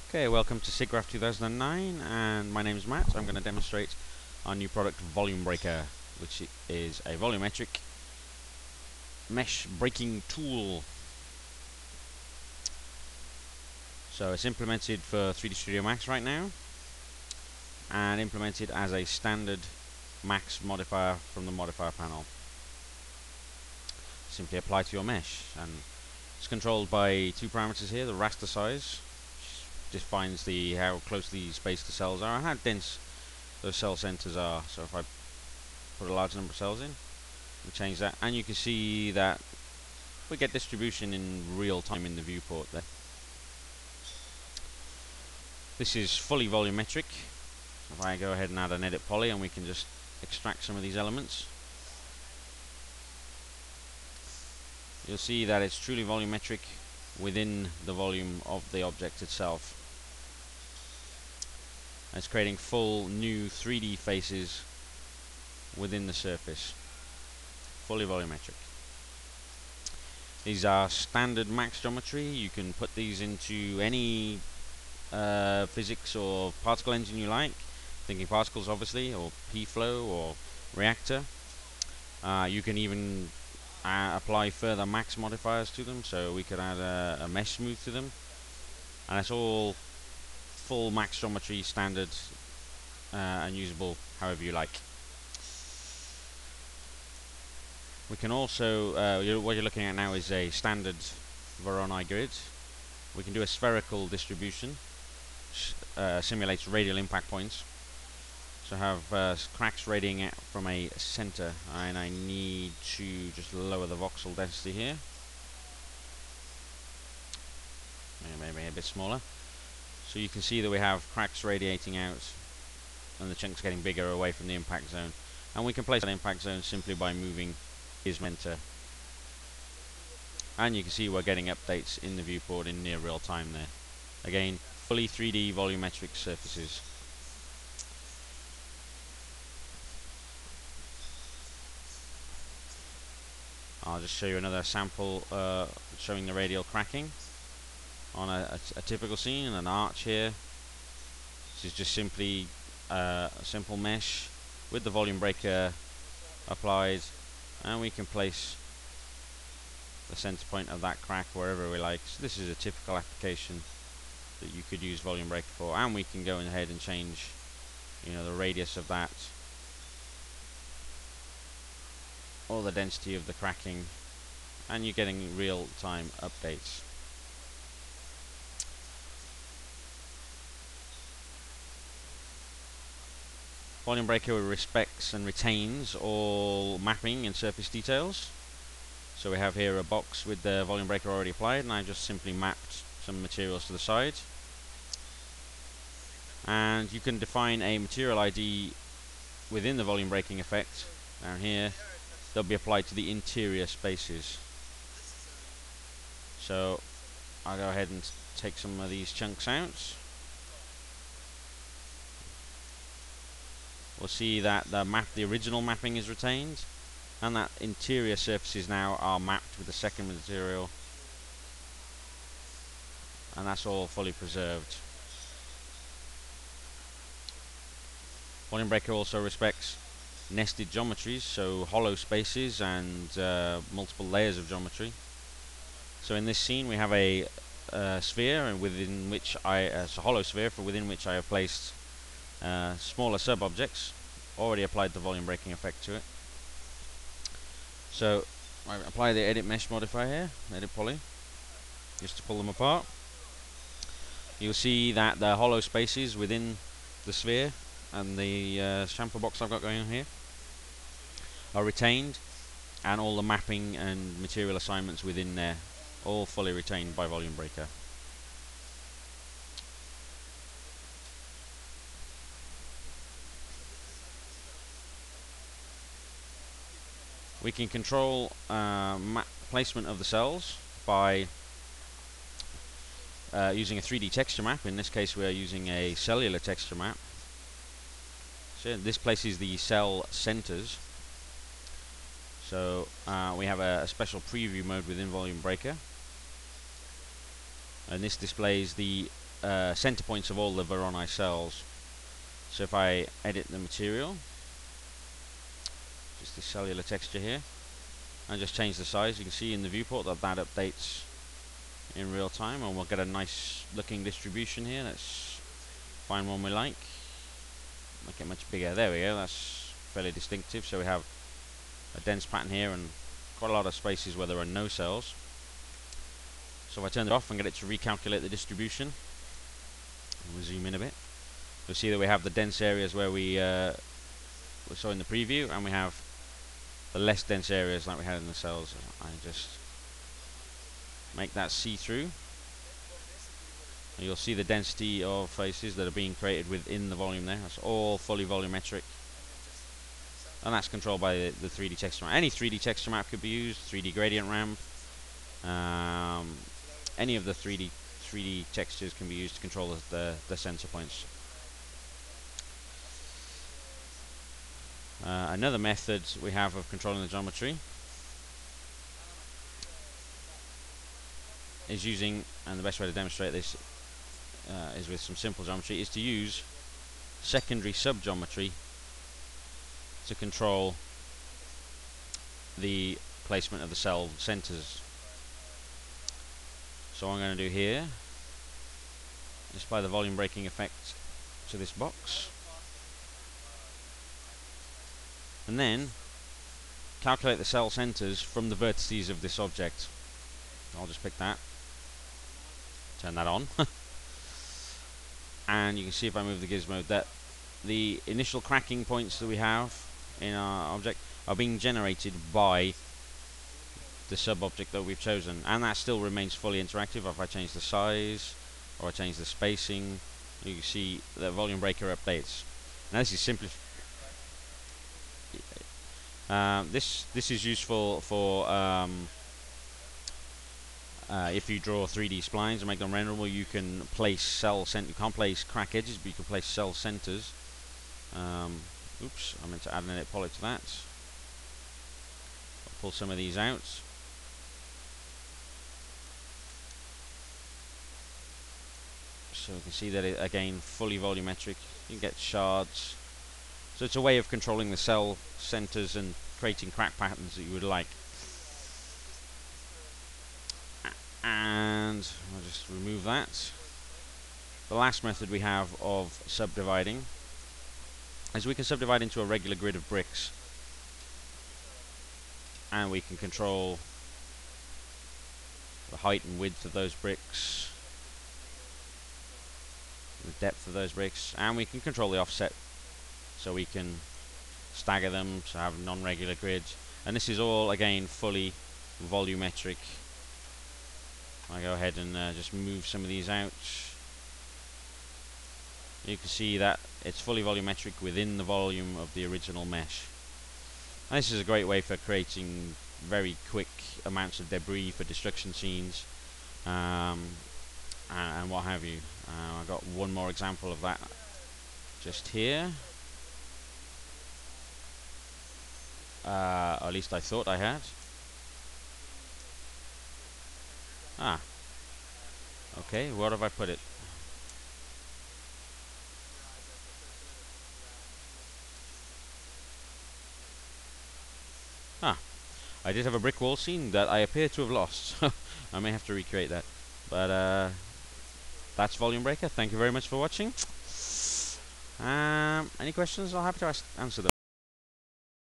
Okay, welcome to Siggraph 2009, and my name is Matt. I'm going to demonstrate our new product, VolumeBreaker, which is a volumetric mesh breaking tool. So it's implemented for 3D Studio Max right now, and implemented as a standard max modifier from the modifier panel. Simply apply to your mesh, and it's controlled by two parameters here: the raster size, defines how closely spaced the cells are and how dense those cell centers are. So if I put a large number of cells in, we change that, and you can see that we get distribution in real time in the viewport there. This is fully volumetric. If I go ahead and add an edit poly, and we can just extract some of these elements, you'll see that it's truly volumetric within the volume of the object itself. It's creating full new 3D faces within the surface, fully volumetric. These are standard max geometry. You can put these into any physics or particle engine you like, thinking particles obviously, or P-flow or reactor. You can even apply further max modifiers to them, so we could add a mesh smooth to them, and it's all full max geometry, standard, and usable however you like. We can also, what you're looking at now is a standard Voronoi grid. We can do a spherical distribution, simulates radial impact points. So have cracks radiating out from a center, and I need to just lower the voxel density here. Maybe a bit smaller. So you can see that we have cracks radiating out, and the chunks getting bigger away from the impact zone. And we can place that impact zone simply by moving gizmo enter. And you can see we're getting updates in the viewport in near real time there. Again, fully 3D volumetric surfaces. I'll just show you another sample showing the radial cracking on a typical scene, an arch here. This is just simply a simple mesh with the VolumeBreaker applied, and we can place the center point of that crack wherever we like. So this is a typical application that you could use VolumeBreaker for, and we can go ahead and change, the radius of that, or the density of the cracking, and you're getting real-time updates. VolumeBreaker respects and retains all mapping and surface details. So we have here a box with the VolumeBreaker already applied, and I just simply mapped some materials to the side. And you can define a material ID within the volume breaking effect down here. They'll be applied to the interior spaces. So I'll go ahead and take some of these chunks out. We'll see that the original mapping is retained, and that interior surfaces now are mapped with the second material, and that's all fully preserved. VolumeBreaker also respects nested geometries, so hollow spaces and multiple layers of geometry. So in this scene we have a sphere, and within which it's a hollow sphere within which I have placed smaller sub-objects, already applied the volume breaking effect to it. So I apply the edit mesh modifier here, edit poly, just to pull them apart. You'll see that the hollow spaces within the sphere and the chamfer box I've got going on here are retained, and all the mapping and material assignments within there all fully retained by VolumeBreaker. We can control placement of the cells by using a 3D texture map. In this case we are using a cellular texture map. So this places the cell centers. So we have a special preview mode within VolumeBreaker, and this displays the center points of all the Voronoi cells. So if I edit the material, just this cellular texture here, and just change the size, you can see in the viewport that that updates in real time, and we'll get a nice looking distribution here. Let's find one we like, make it much bigger. There we go, that's fairly distinctive. So we have a dense pattern here and quite a lot of spaces where there are no cells. So if I turn it off and get it to recalculate the distribution, we'll zoom in a bit, you'll see that we have the dense areas where we saw in the preview, and we have the less dense areas like we had in the cells. I just make that see-through, and you'll see the density of faces that are being created within the volume there. That's all fully volumetric, and that's controlled by the 3D texture map. Any 3D texture map could be used, 3D gradient ramp, any of the 3D textures can be used to control the center points. Another method we have of controlling the geometry is using, and the best way to demonstrate this is with some simple geometry, is to use secondary subgeometry to control the placement of the cell centers. So what I'm going to do here is apply the volume breaking effect to this box, and then calculate the cell centers from the vertices of this object. I'll just pick that, turn that on, and you can see if I move the gizmo that the initial cracking points that we have in our object are being generated by the sub-object that we've chosen, and that still remains fully interactive. If I change the size or I change the spacing, you can see the volume breaker updates. Now this is simply this is useful for if you draw 3D splines and make them renderable. You can place you can't place crack edges, but you can place cell centers. Oops, I meant to add an edit poly to that. I'll pull some of these out. So we can see that it, again, fully volumetric. You can get shards. So it's a way of controlling the cell centers and creating crack patterns that you would like. And I'll just remove that. The last method we have of subdividing is we can subdivide into a regular grid of bricks, and we can control the height and width of those bricks, the depth of those bricks, and we can control the offset, so we can stagger them to have non-regular grids. And this is all again fully volumetric. I go ahead and just move some of these out. You can see that it's fully volumetric within the volume of the original mesh. And this is a great way for creating very quick amounts of debris for destruction scenes, and what have you. I've got one more example of that just here. Or at least I thought I had. Okay, where have I put it? I did have a brick wall scene that I appear to have lost. I may have to recreate that. But that's VolumeBreaker. Thank you very much for watching. Any questions? I'll be happy to answer them.